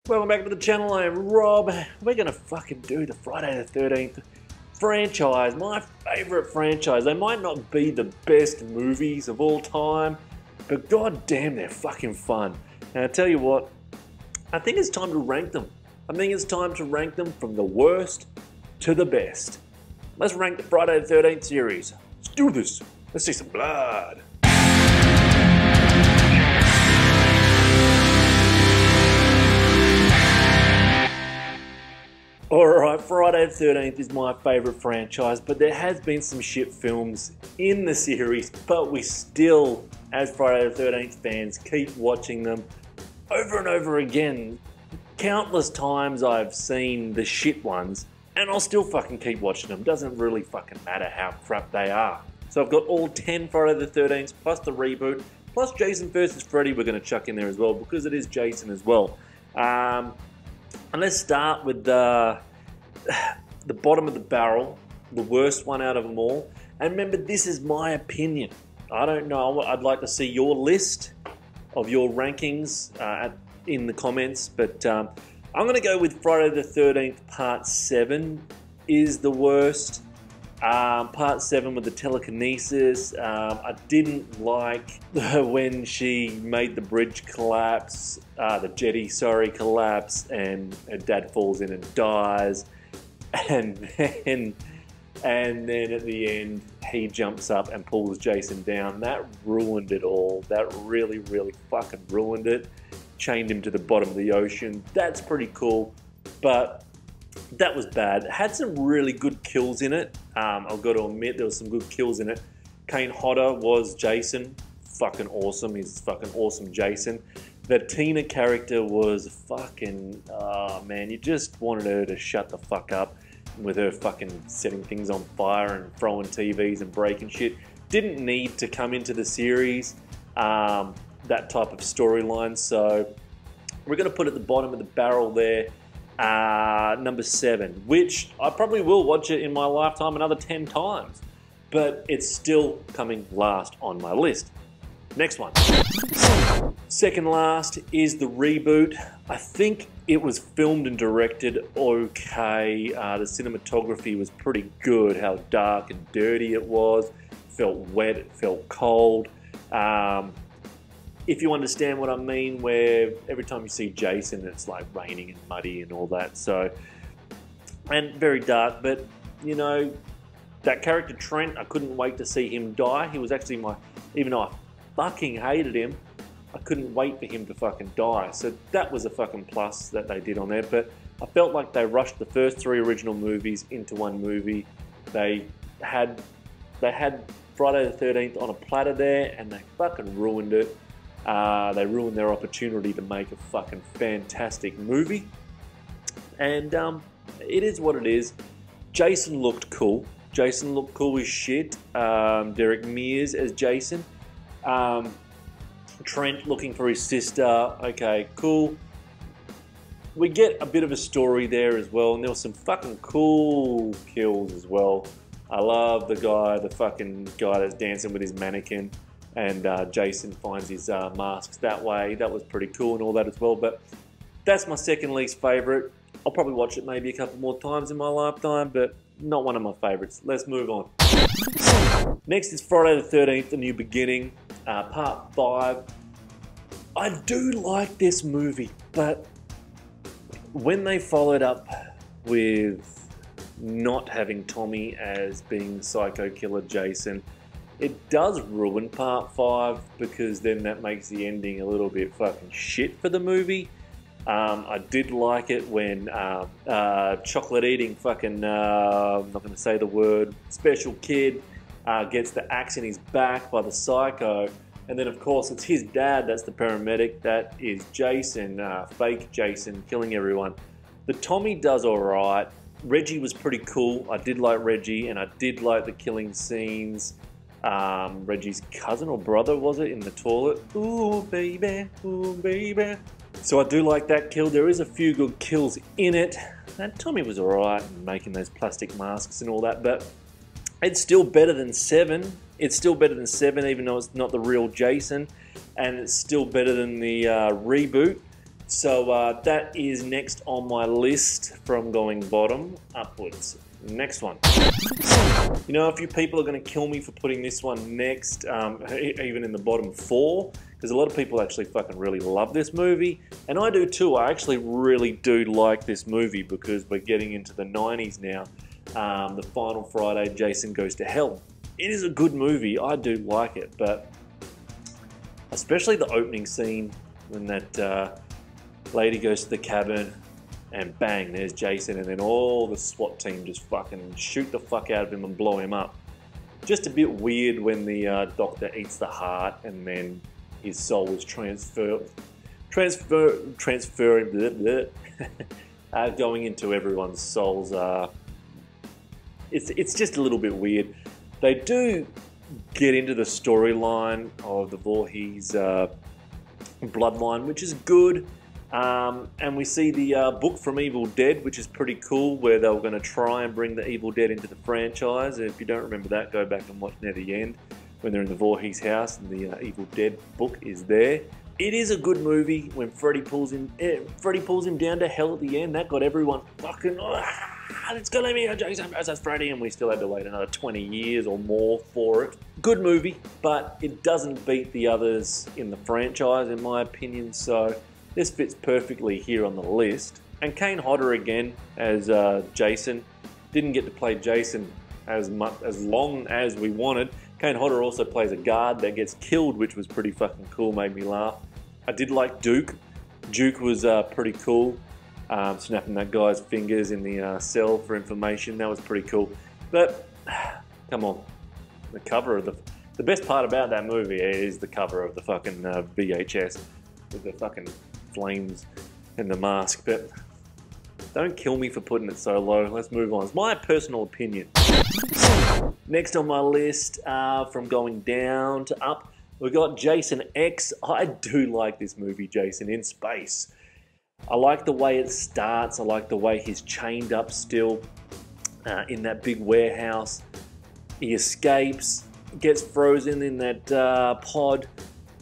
Welcome back to the channel. I am Rob. We're gonna fucking do the Friday the 13th franchise, my favorite franchise. They might not be the best movies of all time, but god damn, they're fucking fun. And I tell you what, I think it's time to rank them. I think it's time to rank them from the worst to the best. Let's rank the Friday the 13th series. Let's do this. Let's see some blood. Alright, Friday the 13th is my favourite franchise, but there has been some shit films in the series, but we still, as Friday the 13th fans, keep watching them over and over again. Countless times I've seen the shit ones, and I'll still fucking keep watching them. Doesn't really fucking matter how crap they are. So I've got all 10 Friday the 13th, plus the reboot, plus Jason vs. Freddy we're going to chuck in there as well, because it is Jason as well. And let's start with the bottom of the barrel, the worst one out of them all. And remember, this is my opinion. I don't know. I'd like to see your list of your rankings in the comments. But I'm going to go with Friday the 13th Part 7 is the worst. Part 7 with the telekinesis. I didn't like when she made the bridge collapse, the jetty, sorry, collapse, and her dad falls in and dies. And then at the end, he jumps up and pulls Jason down. That ruined it all. That really, really fucking ruined it. Chained him to the bottom of the ocean. That's pretty cool, but that was bad. It had some really good kills in it. I've got to admit, there was some good kills in it. Kane Hodder was Jason. Fucking awesome. He's fucking awesome Jason. The Tina character was fucking, oh man, you just wanted her to shut the fuck up with her fucking setting things on fire and throwing TVs and breaking shit. Didn't need to come into the series, that type of storyline. So we're going to put at the bottom of the barrel there. Number 7, which I probably will watch it in my lifetime another 10 times, but it's still coming last on my list. Next one. Second last is the reboot. I think it was filmed and directed okay. The cinematography was pretty good, how dark and dirty it was. Felt wet, it felt cold. If you understand what I mean, where every time you see Jason, it's like raining and muddy and all that. So, and very dark, but you know, that character Trent, I couldn't wait to see him die. He was actually my, even though I fucking hated him, I couldn't wait for him to fucking die. So that was a fucking plus that they did on there. But I felt like they rushed the first 3 original movies into one movie. They had Friday the 13th on a platter there, and they fucking ruined it. They ruined their opportunity to make a fucking fantastic movie. And it is what it is. Jason looked cool. Jason looked cool as shit. Derek Mears as Jason. Trent looking for his sister. Okay, cool. We get a bit of a story there as well. And there were some fucking cool kills as well. I love the fucking guy that's dancing with his mannequin. And Jason finds his masks that way. That was pretty cool and all that as well. But that's my second least favourite. I'll probably watch it maybe a couple more times in my lifetime, but not one of my favourites. Let's move on. Next is Friday the 13th, A New Beginning, Part 5. I do like this movie, but when they followed up with not having Tommy as being Psycho Killer Jason, it does ruin Part 5, because then that makes the ending a little bit fucking shit for the movie. I did like it when chocolate eating fucking, I'm not going to say the word, special kid gets the axe in his back by the psycho. And then of course it's his dad that's the paramedic. That is Jason, fake Jason, killing everyone. The Tommy does alright. Reggie was pretty cool. I did like Reggie, and I did like the killing scenes. Reggie's cousin or brother, was it, in the toilet? Ooh baby, ooh baby. So I do like that kill. There is a few good kills in it. And Tommy was alright making those plastic masks and all that, but it's still better than 7. It's still better than 7, even though it's not the real Jason. And it's still better than the reboot. So that is next on my list from going bottom upwards. Next one. You know, a few people are going to kill me for putting this one next, even in the bottom 4, because a lot of people actually fucking really love this movie, and I do too. I actually really do like this movie because we're getting into the 90s now. The Final Friday, Jason Goes to Hell. It is a good movie. I do like it, but especially the opening scene when that lady goes to the cabin and bang, there's Jason, and then all the SWAT team just fucking shoot the fuck out of him and blow him up. Just a bit weird when the doctor eats the heart and then his soul is transferring going into everyone's souls. It's just a little bit weird. They do get into the storyline of the Voorhees bloodline, which is good. And we see the book from Evil Dead, which is pretty cool, where they were going to try and bring the Evil Dead into the franchise. And if you don't remember that, go back and watch near the end when they're in the Voorhees house and the Evil Dead book is there. It is a good movie when Freddy pulls him down to hell at the end. That got everyone fucking, it's going to be Jason versus Freddy, and we still had to wait another 20 years or more for it. Good movie, but it doesn't beat the others in the franchise, in my opinion, so this fits perfectly here on the list. And Kane Hodder again as Jason. Didn't get to play Jason as long as we wanted. Kane Hodder also plays a guard that gets killed, which was pretty fucking cool, made me laugh. I did like Duke. Duke was pretty cool. Snapping that guy's fingers in the cell for information, that was pretty cool. But, come on. The cover of the best part about that movie is the cover of the fucking VHS with the fucking flames and the mask, but don't kill me for putting it so low. Let's move on. It's my personal opinion. Next on my list, from going down to up, we've got Jason X. I do like this movie, Jason in Space. I like the way it starts. I like the way he's chained up still in that big warehouse. He escapes, gets frozen in that pod,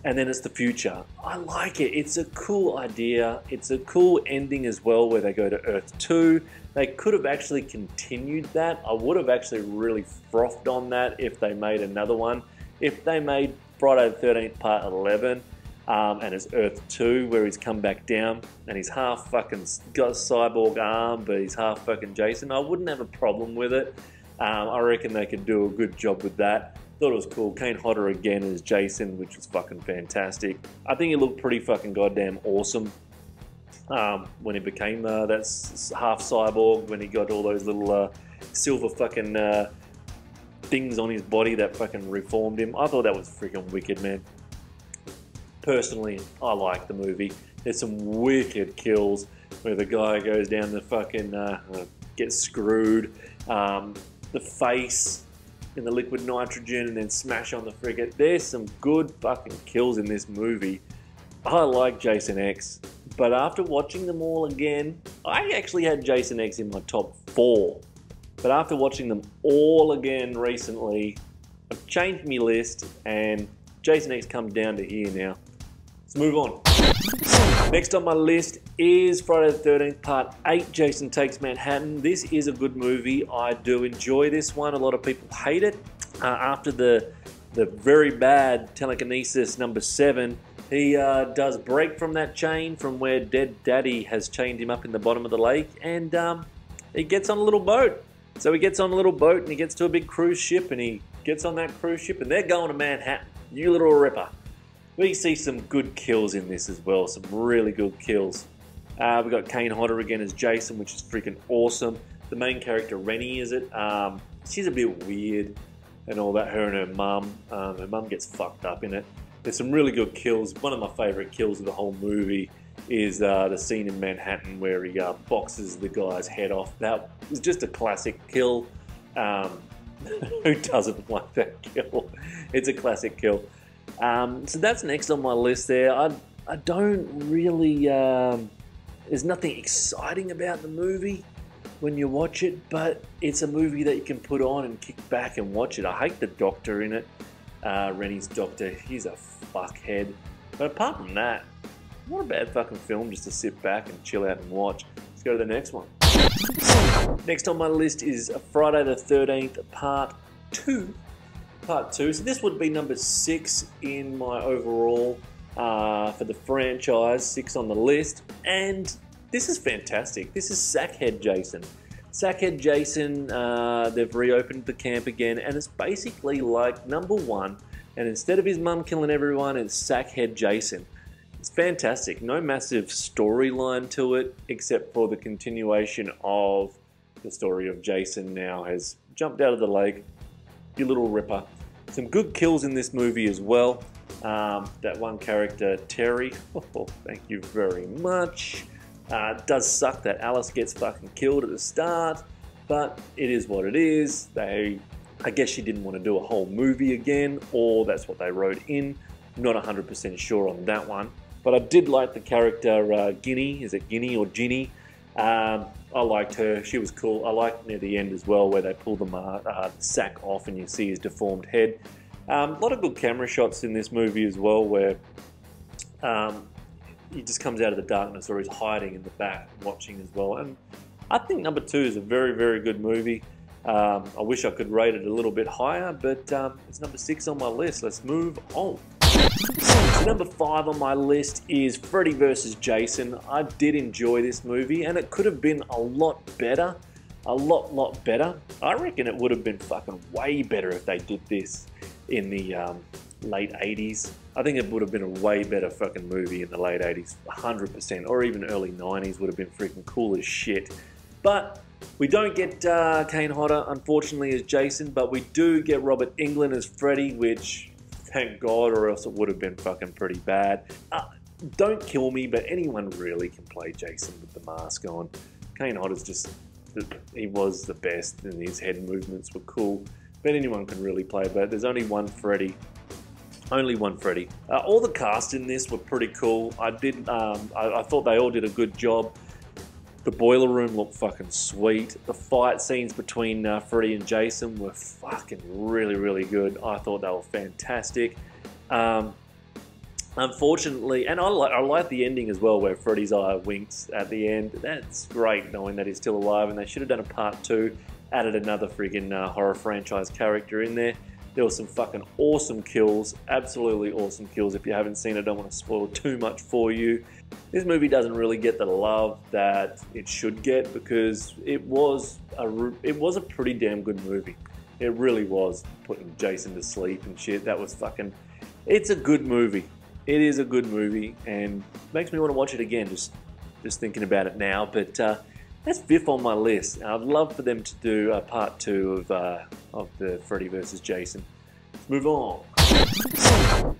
and then it's the future. I like it. It's a cool idea. It's a cool ending as well, where they go to Earth 2. They could have actually continued that. I would have actually really frothed on that if they made another one. If they made Friday the 13th Part 11, and it's Earth 2, where he's come back down, and he's half fucking got a cyborg arm, but he's half fucking Jason, I wouldn't have a problem with it. I reckon they could do a good job with that. Thought it was cool. Kane Hodder again as Jason, which was fucking fantastic. I think he looked pretty fucking goddamn awesome when he became that half cyborg, when he got all those little silver fucking things on his body that fucking reformed him. I thought that was freaking wicked, man. Personally, I like the movie. There's some wicked kills where the guy goes down the fucking, gets screwed. The face in the liquid nitrogen and then smash on the frigate. There's some good fucking kills in this movie. I like Jason X, but after watching them all again, I actually had Jason X in my top 4. But after watching them all again recently, I've changed my list and Jason X comes down to here now. Let's move on. Next on my list is Friday the 13th Part 8, Jason Takes Manhattan. This is a good movie. I do enjoy this one. A lot of people hate it. After the very bad telekinesis number 7, he does break from that chain from where Dead Daddy has chained him up in the bottom of the lake, and he gets on a little boat. So he gets on a little boat and he gets to a big cruise ship, and he gets on that cruise ship and they're going to Manhattan. You little ripper. We see some good kills in this as well, some really good kills. We've got Kane Hodder again as Jason, which is freaking awesome. The main character, Rennie, is it? She's a bit weird and all that, her and her mum. Her mum gets fucked up in it. There's some really good kills. One of my favourite kills of the whole movie is the scene in Manhattan where he boxes the guy's head off. That was just a classic kill. Who doesn't like that kill? It's a classic kill. So that's next on my list there. I don't really, there's nothing exciting about the movie when you watch it, but it's a movie that you can put on and kick back and watch it. I hate the doctor in it, Rennie's doctor. He's a fuckhead. But apart from that, not a bad fucking film just to sit back and chill out and watch. Let's go to the next one. Next on my list is Friday the 13th Part 2. Part 2. So this would be number 6 in my overall for the franchise, 6 on the list. And this is fantastic. This is Sackhead Jason. Sackhead Jason, they've reopened the camp again, and it's basically like number 1. And instead of his mum killing everyone, it's Sackhead Jason. It's fantastic. No massive storyline to it, except for the continuation of the story of Jason now has jumped out of the lake. You little ripper. Some good kills in this movie as well. That one character, Terry, oh, thank you very much. It does suck that Alice gets fucking killed at the start, but it is what it is. I guess she didn't want to do a whole movie again, or that's what they wrote in. Not 100% sure on that one. But I did like the character Ginny. Is it Ginny or Ginny? I liked her. She was cool. I liked near the end as well, where they pull the sack off and you see his deformed head. A lot of good camera shots in this movie as well, where he just comes out of the darkness, or he's hiding in the back watching as well. And I think number 2 is a very, very good movie. I wish I could rate it a little bit higher, but it's number 6 on my list. Let's move on. So number 5 on my list is Freddy vs. Jason. I did enjoy this movie, and it could have been a lot better. A lot better. I reckon it would have been fucking way better if they did this in the late 80s. I think it would have been a way better fucking movie in the late 80s, 100%, or even early 90s would have been freaking cool as shit. But we don't get Kane Hodder, unfortunately, as Jason, but we do get Robert Englund as Freddy, which, thank God, or else it would have been fucking pretty bad. Don't kill me, but anyone really can play Jason with the mask on. Kane Hodder's just, he was the best, and his head movements were cool. But anyone can really play, but there's only one Freddy. Only one Freddy. All the cast in this were pretty cool. I thought they all did a good job. The boiler room looked fucking sweet. The fight scenes between Freddy and Jason were fucking really good. I thought they were fantastic. Unfortunately, and I like the ending as well, where Freddy's eye winks at the end. That's great, knowing that he's still alive, and they should have done a part 2, added another friggin' horror franchise character in there. There were some fucking awesome kills, absolutely awesome kills. If you haven't seen it, I don't want to spoil too much for you. This movie doesn't really get the love that it should get, because it was a pretty damn good movie. It really was, putting Jason to sleep and shit. That was fucking, it's a good movie. It is a good movie, and makes me want to watch it again, just thinking about it now. But that's 5th on my list. I'd love for them to do a part 2 of the Freddy vs. Jason. Let's move on.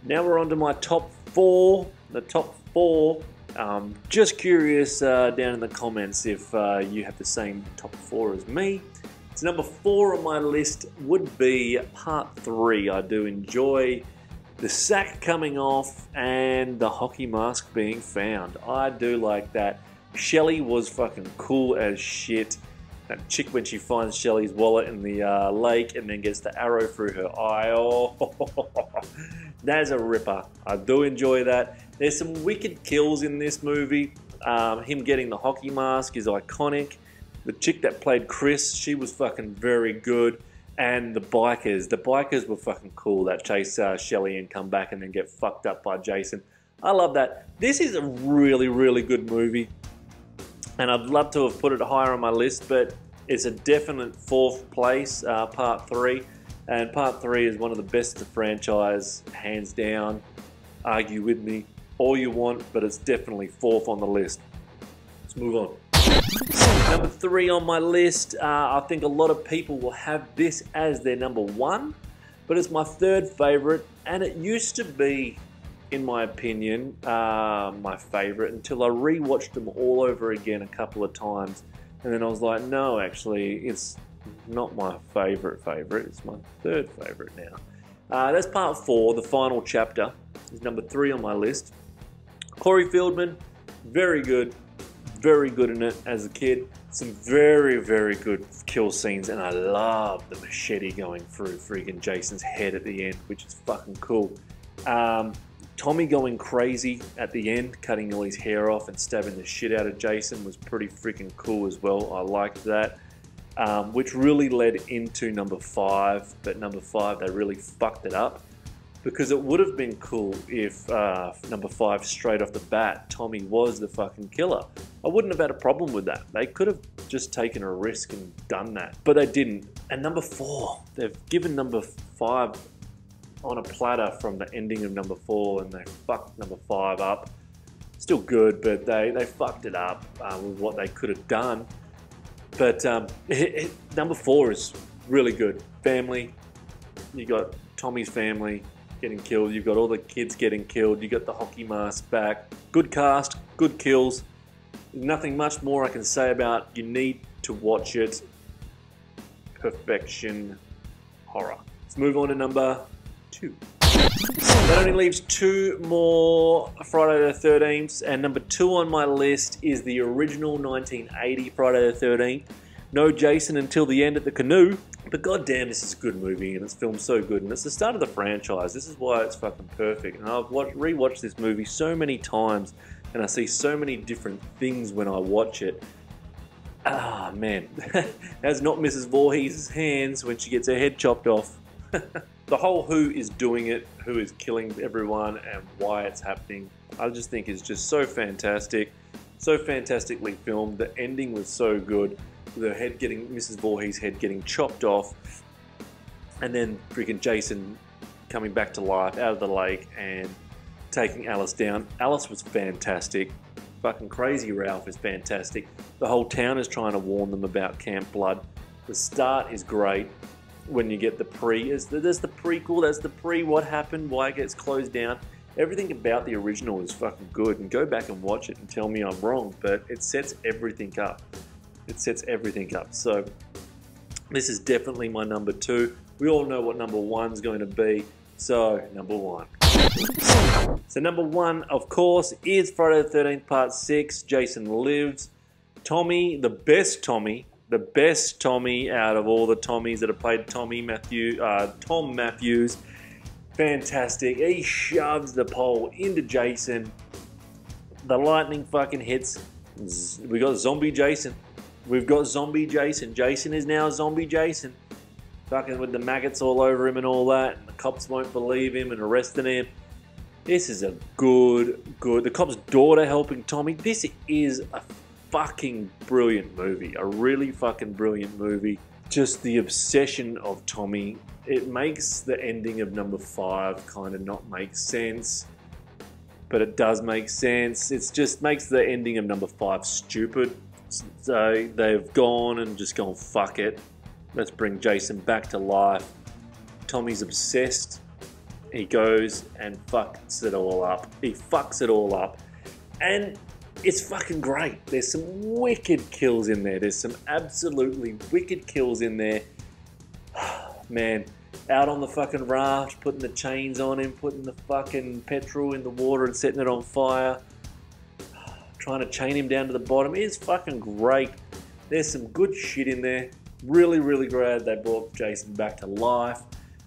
Now we're on to my top 4. The top 4. Just curious down in the comments if you have the same top 4 as me. So number 4 on my list would be part 3. I do enjoy the sack coming off and the hockey mask being found. I do like that. Shelly was fucking cool as shit. That chick, when she finds Shelly's wallet in the lake and then gets the arrow through her eye. Oh, that's a ripper. I do enjoy that. There's some wicked kills in this movie. Him getting the hockey mask is iconic. The chick that played Chris, she was fucking very good. And the bikers were fucking cool, that chase Shelly and come back and then get fucked up by Jason. I love that. This is a really good movie. And I'd love to have put it higher on my list, but it's a definite 4th place, part 3. And part 3 is one of the best of the franchise, hands down. Argue with me all you want, but it's definitely 4th on the list. Let's move on. Number 3 on my list, I think a lot of people will have this as their number 1, but it's my 3rd favourite, and it used to be, in my opinion, my favourite until I rewatched them all over again a couple of times, and then I was like, no, actually, it's not my favourite, it's my 3rd favourite now. That's part 4, the final chapter, is number 3 on my list. Corey Feldman, very good in it as a kid. Some very good kill scenes, and I love the machete going through freaking Jason's head at the end, which is fucking cool. Tommy going crazy at the end, cutting all his hair off and stabbing the shit out of Jason was pretty freaking cool as well. I liked that. Which really led into number 5, but number 5 they really fucked it up, because it would have been cool if number 5 straight off the bat Tommy was the fucking killer. I wouldn't have had a problem with that. They could have just taken a risk and done that, but they didn't. And number 4, they've given number 5 on a platter from the ending of number 4, and they fucked number 5 up. Still good, but they fucked it up with what they could have done. But number 4 is really good. Family. You got Tommy's family getting killed. You've got all the kids getting killed. You got the hockey mask back. Good cast. Good kills. Nothing much more I can say about. You need to watch it. Perfection horror. Let's move on to number 2. That only leaves 2 more Friday the 13th, and number 2 on my list is the original 1980 Friday the 13th. No Jason until the end at the canoe, but goddamn, this is a good movie, and it's filmed so good, and it's the start of the franchise. This is why it's fucking perfect, and I've rewatched this movie so many times, and I see so many different things when I watch it. Ah, man. That's not Mrs. Voorhees' hands when she gets her head chopped off. The whole who is doing it, who is killing everyone, and why it's happening, I just think is just so fantastic. So fantastically filmed. The ending was so good. The head getting, Mrs. Voorhees' head getting chopped off, and then freaking Jason coming back to life out of the lake and taking Alice down. Alice was fantastic. Fucking Crazy Ralph is fantastic. The whole town is trying to warn them about Camp Blood. The start is great. When you get the there's the prequel, there's the what happened, why it gets closed down. Everything about the original is fucking good, and go back and watch it and tell me I'm wrong, but it sets everything up. It sets everything up. So this is definitely my number 2. We all know what number 1's going to be, so number 1. So number 1, of course, is Friday the 13th Part 6, Jason Lives. Tommy, the best Tommy out of all the Tommies that have played Tom Matthews. Fantastic. He shoves the pole into Jason. The lightning fucking hits. We got zombie Jason. We've got zombie Jason. Jason is now zombie Jason. Fucking with the maggots all over him and all that. And the cops won't believe him and arresting him. This is a good. The cop's daughter helping Tommy. This is a fucking brilliant movie. A really fucking brilliant movie. Just the obsession of Tommy. It makes the ending of number 5 kind of not make sense, but it does make sense. It just makes the ending of number 5 stupid. So they've gone and just gone, fuck it. Let's bring Jason back to life. Tommy's obsessed. He goes and fucks it all up. He fucks it all up. And it's fucking great. There's some wicked kills in there. There's some absolutely wicked kills in there. Man, out on the fucking raft, putting the chains on him, putting the fucking petrol in the water and setting it on fire. Trying to chain him down to the bottom. It's fucking great. There's some good shit in there. Really, really glad they brought Jason back to life.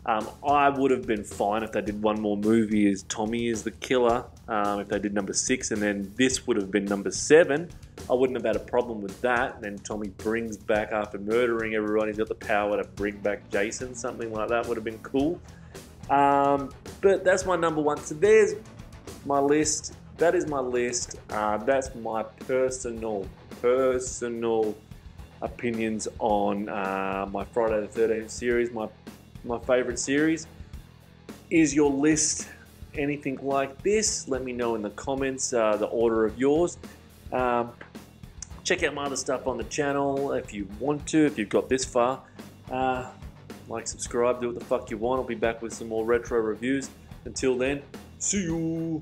I would have been fine if they did one more movie as Tommy is the killer. If they did number 6 and then this would have been number 7, I wouldn't have had a problem with that. Then Tommy brings back after murdering everyone. He's got the power to bring back Jason. Something like that would have been cool. But that's my number 1. So there's my list. That is my list. That's my personal opinions on my Friday the 13th series, my favorite series. Is your list anything like this? Let me know in the comments the order of yours. Check out my other stuff on the channel if you want to, if you've got this far. Like, subscribe, do what the fuck you want. I'll be back with some more retro reviews. Until then, see you.